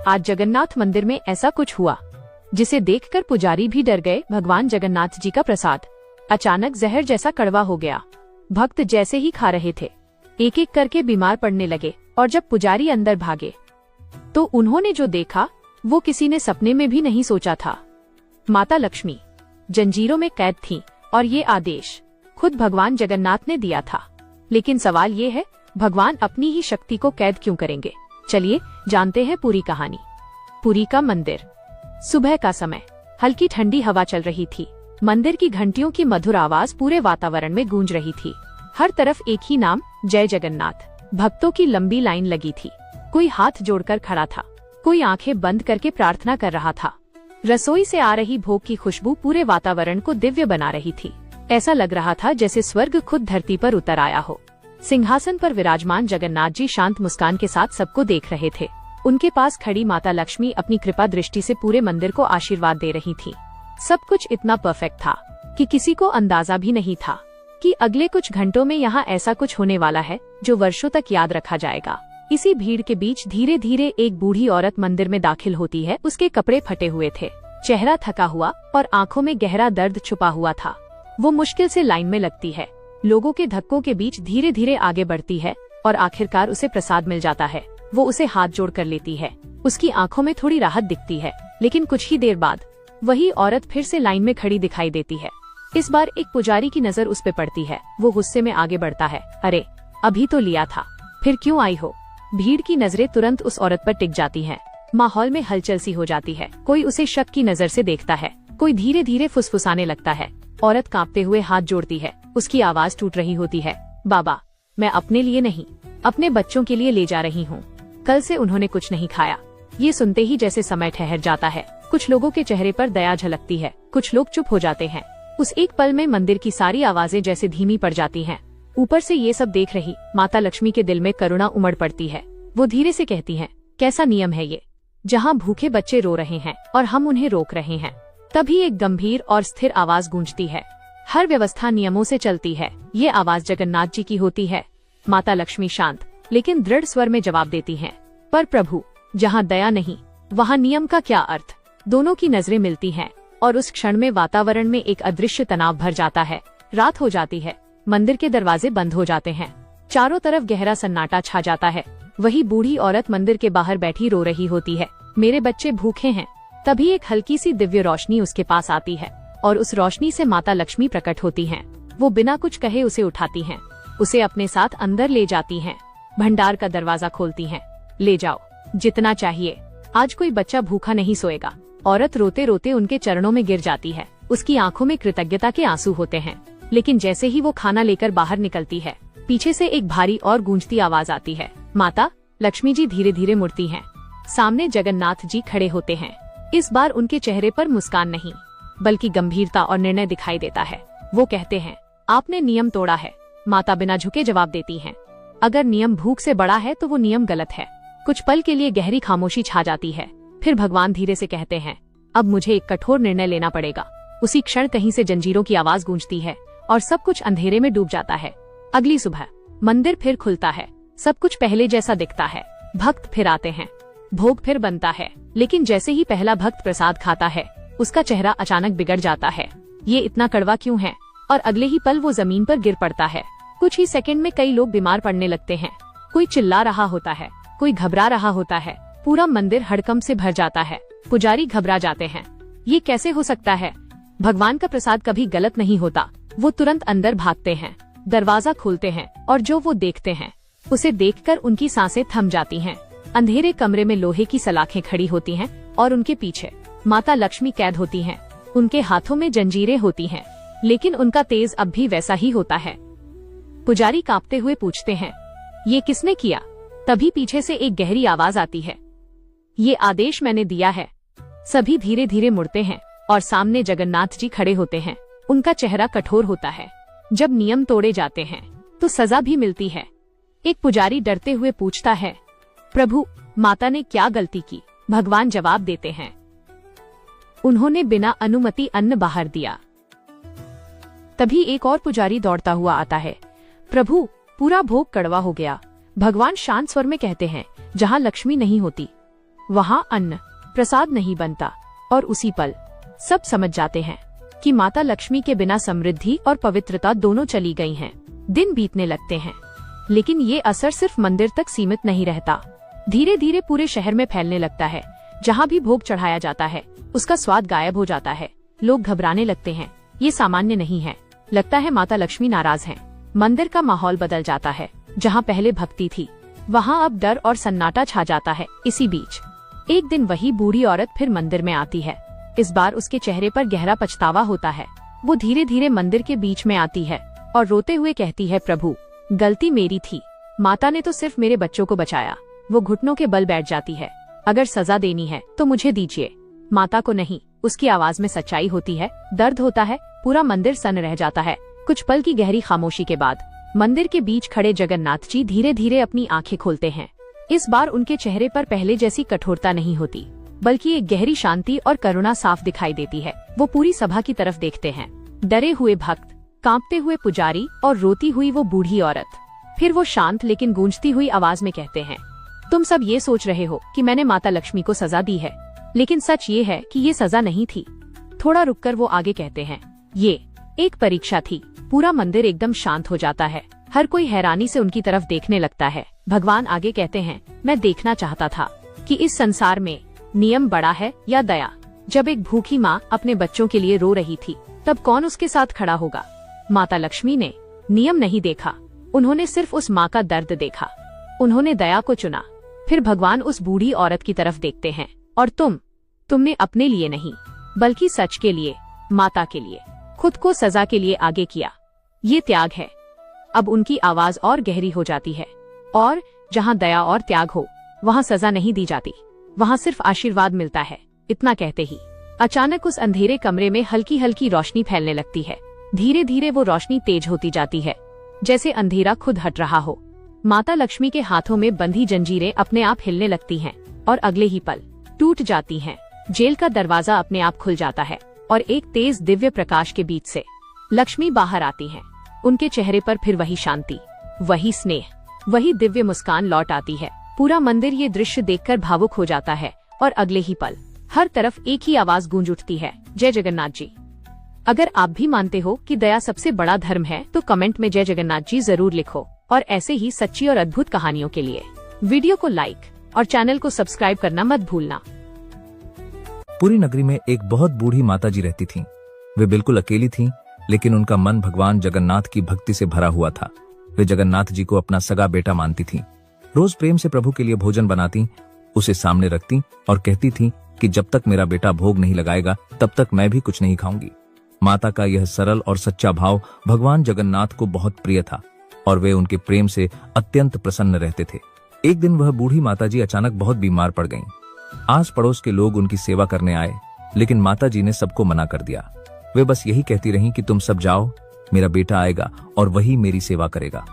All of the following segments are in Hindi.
आज जगन्नाथ मंदिर में ऐसा कुछ हुआ जिसे देखकर पुजारी भी डर गए। भगवान जगन्नाथ जी का प्रसाद अचानक जहर जैसा कड़वा हो गया। भक्त जैसे ही खा रहे थे एक एक करके बीमार पड़ने लगे और जब पुजारी अंदर भागे तो उन्होंने जो देखा वो किसी ने सपने में भी नहीं सोचा था। माता लक्ष्मी जंजीरों में कैद थीं और ये आदेश खुद भगवान जगन्नाथ ने दिया था। लेकिन सवाल ये है, भगवान अपनी ही शक्ति को कैद क्यों करेंगे? चलिए जानते हैं पूरी कहानी। पुरी का मंदिर। सुबह का समय, हल्की ठंडी हवा चल रही थी। मंदिर की घंटियों की मधुर आवाज पूरे वातावरण में गूंज रही थी। हर तरफ एक ही नाम, जय जगन्नाथ। भक्तों की लंबी लाइन लगी थी। कोई हाथ जोड़कर खड़ा था, कोई आंखें बंद करके प्रार्थना कर रहा था। रसोई से आ रही भोग की खुशबू पूरे वातावरण को दिव्य बना रही थी। ऐसा लग रहा था जैसे स्वर्ग खुद धरती पर उतर आया हो। सिंहासन पर विराजमान जगन्नाथ जी शांत मुस्कान के साथ सबको देख रहे थे। उनके पास खड़ी माता लक्ष्मी अपनी कृपा दृष्टि से पूरे मंदिर को आशीर्वाद दे रही थी। सब कुछ इतना परफेक्ट था कि किसी को अंदाजा भी नहीं था कि अगले कुछ घंटों में यहाँ ऐसा कुछ होने वाला है जो वर्षों तक याद रखा जाएगा। इसी भीड़ के बीच धीरे धीरे एक बूढ़ी औरत मंदिर में दाखिल होती है। उसके कपड़े फटे हुए थे, चेहरा थका हुआ और आंखों में गहरा दर्द छुपा हुआ था। वो मुश्किल से लाइन में लगती है, लोगों के धक्कों के बीच धीरे धीरे आगे बढ़ती है और आखिरकार उसे प्रसाद मिल जाता है। वो उसे हाथ जोड़ कर लेती है। उसकी आंखों में थोड़ी राहत दिखती है, लेकिन कुछ ही देर बाद वही औरत फिर से लाइन में खड़ी दिखाई देती है। इस बार एक पुजारी की नजर उस पे पड़ती है। वो गुस्से में आगे बढ़ता है, अरे अभी तो लिया था, फिर क्यों आई हो? भीड़ की नजरें तुरंत उस औरत पर टिक जाती हैं। माहौल में हलचल सी हो जाती है। कोई उसे शक की नजर से देखता है, कोई धीरे धीरे फुसफुसाने लगता है। औरत कांपते हुए हाथ जोड़ती है। उसकी आवाज टूट रही होती है, बाबा, मैं अपने लिए नहीं, अपने बच्चों के लिए ले जा रही हूँ। कल से उन्होंने कुछ नहीं खाया। ये सुनते ही जैसे समय ठहर जाता है। कुछ लोगों के चेहरे पर दया झलकती है, कुछ लोग चुप हो जाते हैं। उस एक पल में मंदिर की सारी आवाजें जैसे धीमी पड़ जाती हैं। ऊपर से ये सब देख रही माता लक्ष्मी के दिल में करुणा उमड़ पड़ती है। वो धीरे से कहती हैं, कैसा नियम है ये, जहाँ भूखे बच्चे रो रहे हैं और हम उन्हें रोक रहे हैं। तभी एक गंभीर और स्थिर आवाज गूंजती है, हर व्यवस्था नियमों से चलती है। ये आवाज जगन्नाथ जी की होती है। माता लक्ष्मी शांत लेकिन दृढ़ स्वर में जवाब देती हैं, पर प्रभु, जहाँ दया नहीं वहाँ नियम का क्या अर्थ? दोनों की नजरें मिलती हैं और उस क्षण में वातावरण में एक अदृश्य तनाव भर जाता है। रात हो जाती है, मंदिर के दरवाजे बंद हो जाते हैं, चारों तरफ गहरा सन्नाटा छा जाता है। वही बूढ़ी औरत मंदिर के बाहर बैठी रो रही होती है, मेरे बच्चे भूखे हैं। तभी एक हल्की सी दिव्य रोशनी उसके पास आती है और उस रोशनी से माता लक्ष्मी प्रकट होती हैं। वो बिना कुछ कहे उसे उठाती हैं, उसे अपने साथ अंदर ले जाती हैं, भंडार का दरवाजा खोलती हैं। ले जाओ, जितना चाहिए, आज कोई बच्चा भूखा नहीं सोएगा। औरत रोते रोते उनके चरणों में गिर जाती है। उसकी आंखों में कृतज्ञता के आंसू होते हैं। लेकिन जैसे ही वो खाना लेकर बाहर निकलती है, पीछे से एक भारी और गूंजती आवाज आती है। माता लक्ष्मी जी धीरे धीरे मुड़ती हैं। सामने जगन्नाथ जी खड़े होते हैं। इस बार उनके चेहरे पर मुस्कान नहीं बल्कि गंभीरता और निर्णय दिखाई देता है। वो कहते हैं, आपने नियम तोड़ा है। माता बिना झुके जवाब देती हैं, अगर नियम भूख से बड़ा है तो वो नियम गलत है। कुछ पल के लिए गहरी खामोशी छा जाती है। फिर भगवान धीरे से कहते हैं, अब मुझे एक कठोर निर्णय लेना पड़ेगा। उसी क्षण कहीं से जंजीरों की आवाज गूंजती है और सब कुछ अंधेरे में डूब जाता है। अगली सुबह मंदिर फिर खुलता है। सब कुछ पहले जैसा दिखता है। भक्त फिर आते हैं, भोग फिर बनता है। लेकिन जैसे ही पहला भक्त प्रसाद खाता है, उसका चेहरा अचानक बिगड़ जाता है। ये इतना कड़वा क्यों है? और अगले ही पल वो जमीन पर गिर पड़ता है। कुछ ही सेकंड में कई लोग बीमार पड़ने लगते हैं। कोई चिल्ला रहा होता है, कोई घबरा रहा होता है। पूरा मंदिर हड़कंप से भर जाता है। पुजारी घबरा जाते हैं, ये कैसे हो सकता है? भगवान का प्रसाद कभी गलत नहीं होता। वो तुरंत अंदर भागते हैं, दरवाजा खोलते हैं और जो वो देखते हैं उसे देखकर उनकी सांसें थम जाती हैं। अंधेरे कमरे में लोहे की सलाखें खड़ी होती हैं और उनके पीछे माता लक्ष्मी कैद होती हैं। उनके हाथों में जंजीरें होती हैं, लेकिन उनका तेज अब भी वैसा ही होता है। पुजारी कांपते हुए पूछते हैं, ये किसने किया? तभी पीछे से एक गहरी आवाज आती है, ये आदेश मैंने दिया है। सभी धीरे धीरे मुड़ते हैं और सामने जगन्नाथ जी खड़े होते हैं। उनका चेहरा कठोर होता है। जब नियम तोड़े जाते हैं तो सजा भी मिलती है। एक पुजारी डरते हुए पूछता है, प्रभु, माता ने क्या गलती की? भगवान जवाब देते हैं, उन्होंने बिना अनुमति अन्न बाहर दिया। तभी एक और पुजारी दौड़ता हुआ आता है, प्रभु, पूरा भोग कड़वा हो गया। भगवान शांत स्वर में कहते हैं, जहाँ लक्ष्मी नहीं होती वहाँ अन्न प्रसाद नहीं बनता और उसी पल सब समझ जाते हैं कि माता लक्ष्मी के बिना समृद्धि और पवित्रता दोनों चली गई हैं। दिन बीतने लगते हैं, लेकिन ये असर सिर्फ मंदिर तक सीमित नहीं रहता। धीरे धीरे पूरे शहर में फैलने लगता है। जहाँ भी भोग चढ़ाया जाता है उसका स्वाद गायब हो जाता है। लोग घबराने लगते हैं। ये सामान्य नहीं है, लगता है माता लक्ष्मी नाराज हैं। मंदिर का माहौल बदल जाता है। जहाँ पहले भक्ति थी वहाँ अब डर और सन्नाटा छा जाता है। इसी बीच एक दिन वही बूढ़ी औरत फिर मंदिर में आती है। इस बार उसके चेहरे पर गहरा पछतावा होता है। वो धीरे धीरे मंदिर के बीच में आती है और रोते हुए कहती है, प्रभु गलती मेरी थी, माता ने तो सिर्फ मेरे बच्चों को बचाया। वो घुटनों के बल बैठ जाती है। अगर सजा देनी है तो मुझे दीजिए, माता को नहीं। उसकी आवाज में सच्चाई होती है, दर्द होता है। पूरा मंदिर सन्न रह जाता है। कुछ पल की गहरी खामोशी के बाद मंदिर के बीच खड़े जगन्नाथ जी धीरे धीरे अपनी आंखें खोलते हैं। इस बार उनके चेहरे पर पहले जैसी कठोरता नहीं होती, बल्कि एक गहरी शांति और करुणा साफ दिखाई देती है। वो पूरी सभा की तरफ देखते हैं। डरे हुए भक्त, कांपते हुए पुजारी और रोती हुई वो बूढ़ी औरत। फिर वो शांत लेकिन गूंजती हुई आवाज में कहते हैं, तुम सब ये सोच रहे हो कि मैंने माता लक्ष्मी को सजा दी है, लेकिन सच ये है कि ये सजा नहीं थी। थोड़ा रुककर वो आगे कहते हैं, ये एक परीक्षा थी। पूरा मंदिर एकदम शांत हो जाता है। हर कोई हैरानी से उनकी तरफ देखने लगता है। भगवान आगे कहते हैं, मैं देखना चाहता था कि इस संसार में नियम बड़ा है या दया। जब एक भूखी माँ अपने बच्चों के लिए रो रही थी, तब कौन उसके साथ खड़ा होगा? माता लक्ष्मी ने नियम नहीं देखा, उन्होंने सिर्फ उस माँ का दर्द देखा। उन्होंने दया को चुना। फिर भगवान उस बूढ़ी औरत की तरफ देखते हैं, और तुमने अपने लिए नहीं बल्कि सच के लिए, माता के लिए, खुद को सजा के लिए आगे किया। ये त्याग है। अब उनकी आवाज और गहरी हो जाती है। और जहाँ दया और त्याग हो वहाँ सजा नहीं दी जाती, वहाँ सिर्फ आशीर्वाद मिलता है। इतना कहते ही अचानक उस अंधेरे कमरे में हल्की हल्की रोशनी फैलने लगती है। धीरे धीरे वो रोशनी तेज होती जाती है, जैसे अंधेरा खुद हट रहा हो। माता लक्ष्मी के हाथों में बंधी जंजीरें अपने आप हिलने लगती हैं और अगले ही पल टूट जाती हैं। जेल का दरवाजा अपने आप खुल जाता है और एक तेज दिव्य प्रकाश के बीच से लक्ष्मी बाहर आती हैं। उनके चेहरे पर फिर वही शांति, वही स्नेह, वही दिव्य मुस्कान लौट आती है। पूरा मंदिर ये दृश्य देखकर भावुक हो जाता है और अगले ही पल हर तरफ एक ही आवाज गूंज उठती है, जय जगन्नाथ जी। अगर आप भी मानते हो कि दया सबसे बड़ा धर्म है तो कमेंट में जय जगन्नाथ जी जरूर लिखो। और ऐसे ही सच्ची और अद्भुत कहानियों के लिए वीडियो को लाइक और चैनल को सब्सक्राइब करना मत भूलना। पूरी नगरी में एक बहुत बूढ़ी माताजी रहती थीं। वे बिल्कुल अकेली थीं, लेकिन उनका मन भगवान जगन्नाथ की भक्ति से भरा हुआ था। वे जगन्नाथ जी को अपना सगा बेटा मानती थीं। रोज प्रेम से प्रभु के लिए भोजन बनाती, उसे सामने रखती और कहती थीं कि जब तक मेरा बेटा भोग नहीं लगाएगा तब तक मैं भी कुछ नहीं खाऊंगी। माता का यह सरल और सच्चा भाव भगवान जगन्नाथ को बहुत प्रिय था और वे उनके प्रेम से अत्यंत प्रसन्न रहते थे। एक दिन वह बूढ़ी माताजी अचानक बहुत बीमार पड़ गईं। आस पड़ोस के लोग उनकी सेवा करने आए, लेकिन माताजी ने सबको मना कर दिया। वे बस यही कहती रहीं कि तुम सब जाओ, मेरा बेटा आएगा और वही मेरी सेवा करेगा।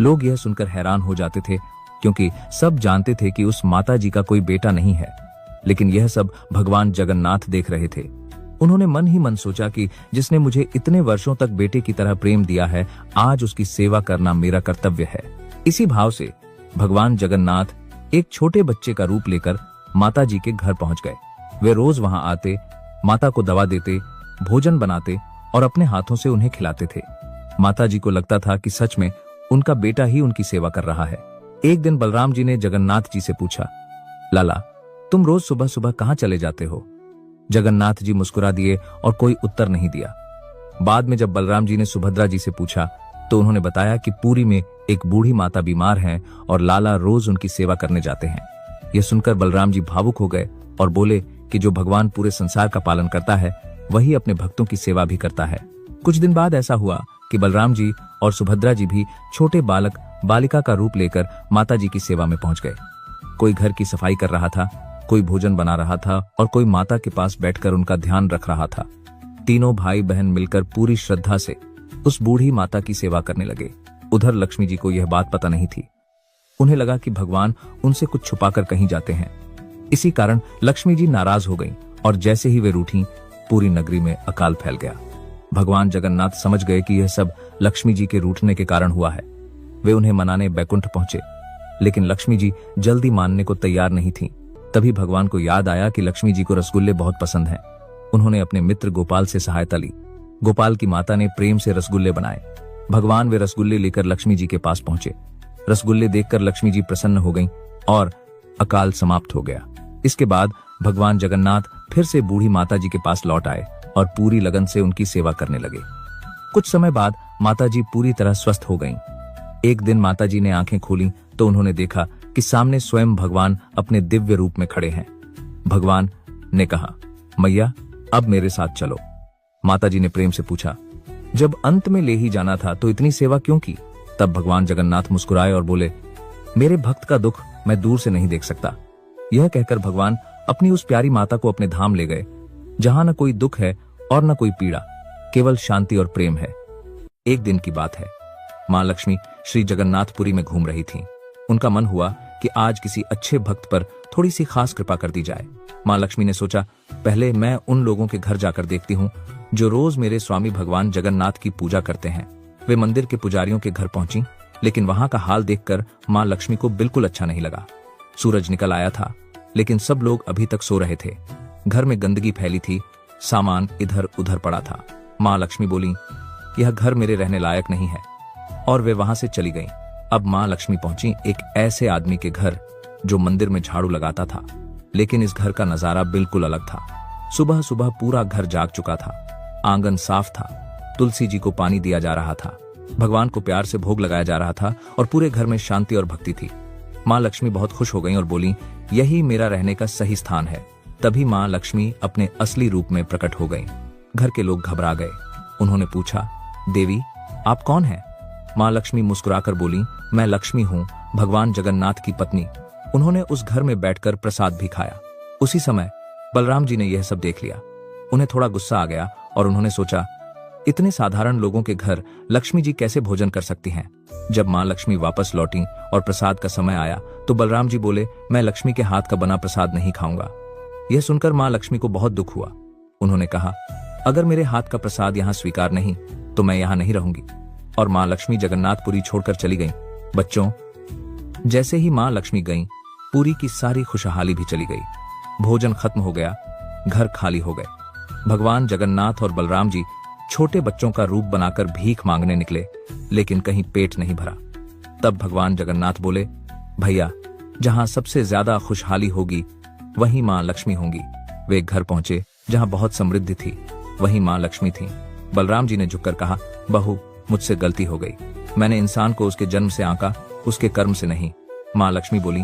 लोग यह सुनकर हैरान हो जाते थे, क्योंकि सब जानते थे कि उस माताजी का कोई बेटा नहीं है। लेकिन यह सब भगवान जगन्नाथ देख रहे थे। उन्होंने मन ही मन सोचा कि जिसने मुझे इतने वर्षों तक बेटे की तरह प्रेम दिया है, आज उसकी सेवा करना मेरा कर्तव्य है। इसी भाव से भगवान जगन्नाथ एक छोटे बच्चे का रूप लेकर माता जी के घर पहुंच गए। वे रोज वहां आते, माता को दवा देते, भोजन बनाते और अपने हाथों से उन्हें खिलाते थे। माता जी को लगता था कि सच में उनका बेटा ही उनकी सेवा कर रहा है। एक दिन बलराम जी ने जगन्नाथ जी से पूछा, लाला, तुम रोज सुबह सुबह कहाँ चले जाते हो? जगन्नाथ जी मुस्कुरा दिए और कोई उत्तर नहीं दिया। बाद में जब बलराम जी ने सुभद्रा जी से पूछा तो उन्होंने बताया कि पुरी में एक बूढ़ी माता बीमार हैं और लाला रोज उनकी सेवा करने जाते हैं। यह सुनकर बलराम जी भावुक हो गए और बोले कि जो भगवान पूरे संसार का पालन करता है वही अपने भक्तों की सेवा भी करता है। कुछ दिन बाद ऐसा हुआ कि बलराम जी और सुभद्रा जी भी छोटे बालक बालिका का रूप लेकर माता जी की सेवा में पहुंच गए। कोई घर की सफाई कर रहा था, कोई भोजन बना रहा था और कोई माता के पास बैठकर उनका ध्यान रख रहा था। तीनों भाई बहन मिलकर पूरी श्रद्धा से उस बूढ़ी माता की सेवा करने लगे। उधर लक्ष्मी जी को यह बात पता नहीं थी। उन्हें लगा कि भगवान उनसे कुछ छुपाकर कहीं जाते हैं। इसी कारण लक्ष्मी जी नाराज हो गईं और जैसे ही वे रूठी, पूरी नगरी में अकाल फैल गया। भगवान जगन्नाथ समझ गए कि यह सब लक्ष्मी जी के रूठने के कारण हुआ है। वे उन्हें मनाने बैकुंठ पहुंचे, लेकिन लक्ष्मी जी जल्दी मानने को तैयार नहीं थीं। तभी भगवान को याद आया कि लक्ष्मी जी को रसगुल्ले बहुत पसंद हैं। उन्होंने अपने मित्र गोपाल से सहायता ली। गोपाल की माता ने प्रेम से रसगुल्ले बनाए। भगवान वे रसगुल्ले लेकर लक्ष्मी जी के पास पहुंचे। रसगुल्ले देखकर लक्ष्मी जी प्रसन्न हो गईं और अकाल समाप्त हो गया। इसके बाद भगवान जगन्नाथ फिर से बूढ़ी माता जी के पास लौट आए और पूरी लगन से उनकी सेवा करने लगे। कुछ समय बाद माता जी पूरी तरह स्वस्थ हो गईं। एक दिन माता जी ने आंखें खोलीं तो उन्होंने देखा कि सामने स्वयं भगवान अपने दिव्य रूप में खड़े हैं। भगवान ने कहा, मैया अब मेरे साथ चलो। माता जी ने प्रेम से पूछा, जब अंत में ले ही जाना था तो इतनी सेवा क्यों की? तब भगवान जगन्नाथ मुस्कुराए और बोले, मेरे भक्त का दुख मैं दूर से नहीं देख सकता। यह कहकर भगवान अपनी उस प्यारी माता को अपने धाम ले गए, जहां न कोई दुख है और न कोई पीड़ा, केवल शांति और प्रेम है। एक दिन की बात है, मां लक्ष्मी श्री जगन्नाथपुरी में घूम रही थीं। उनका मन हुआ कि आज किसी अच्छे भक्त पर थोड़ी सी खास कृपा कर दी जाए। मां लक्ष्मी ने सोचा, पहले मैं उन लोगों के घर जाकर देखती हूँ जो रोज मेरे स्वामी भगवान जगन्नाथ की पूजा करते हैं। वे मंदिर के पुजारियों के घर पहुंची, लेकिन वहां का हाल देखकर मां लक्ष्मी को बिल्कुल अच्छा नहीं लगा। सूरज निकल आया था, लेकिन सब लोग अभी तक सो रहे थे। घर में गंदगी फैली थी, सामान इधर उधर पड़ा था। मां लक्ष्मी बोली, यह घर मेरे रहने लायक नहीं है, और वे वहां से चली गईं। अब मां लक्ष्मी पहुंची एक ऐसे आदमी के घर जो मंदिर में झाड़ू लगाता था, लेकिन इस घर का नजारा बिल्कुल अलग था। सुबह सुबह पूरा घर जाग चुका था, आंगन साफ था, तुलसी जी को पानी दिया जा रहा था, भगवान को प्यार से भोग लगाया जा रहा था और पूरे घर में शांति और भक्ति थी। मां लक्ष्मी बहुत खुश हो गईं और बोली, यही मेरा रहने का सही स्थान है। तभी मां लक्ष्मी अपने असली रूप में प्रकट हो गईं। घर के लोग घबरा गए। उन्होंने पूछा, देवी आप कौन हैं? मां लक्ष्मी मुस्कुराकर बोली, मैं लक्ष्मी हूँ, भगवान जगन्नाथ की पत्नी। उन्होंने उस घर में बैठकर प्रसाद भी खाया। उसी समय बलराम जी ने यह सब देख लिया। उन्हें थोड़ा गुस्सा आ गया और उन्होंने सोचा, इतने साधारण लोगों के घर लक्ष्मी जी कैसे भोजन कर सकती हैं? जब मां लक्ष्मी वापस लौटी और प्रसाद का समय आया तो बलराम जी बोले, मैं लक्ष्मी के हाथ का बना प्रसाद नहीं खाऊंगा। यह सुनकर मां लक्ष्मी को बहुत दुख हुआ। उन्होंने कहा, अगर मेरे हाथ का प्रसाद यहाँ स्वीकार नहीं तो मैं यहाँ नहीं रहूंगी। और मां लक्ष्मी जगन्नाथपुरी छोड़कर चली गईं। बच्चों, जैसे ही मां लक्ष्मी गईं, पुरी की सारी खुशहाली भी चली गई। भोजन खत्म हो गया, घर खाली हो गए। भगवान जगन्नाथ और बलराम जी छोटे बच्चों का रूप बनाकर भीख मांगने निकले, लेकिन कहीं पेट नहीं भरा। तब भगवान जगन्नाथ बोले, भैया जहां सबसे ज्यादा खुशहाली होगी वहीं मां लक्ष्मी होंगी। वे एक घर पहुंचे जहां बहुत समृद्धि थी, वहीं मां लक्ष्मी थी। बलराम जी ने झुककर कहा, बहू मुझसे गलती हो गई, मैंने इंसान को उसके जन्म से आंका, उसके कर्म से नहीं। मां लक्ष्मी बोली,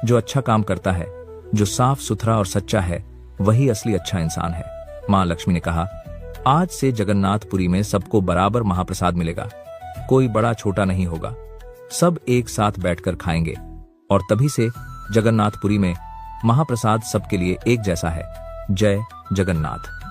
जो अच्छा काम करता है, जो साफ सुथरा और सच्चा है, वही असली अच्छा इंसान है। मां लक्ष्मी ने कहा, आज से जगन्नाथपुरी में सबको बराबर महाप्रसाद मिलेगा, कोई बड़ा छोटा नहीं होगा, सब एक साथ बैठकर खाएंगे। और तभी से जगन्नाथपुरी में महाप्रसाद सबके लिए एक जैसा है। जय जगन्नाथ।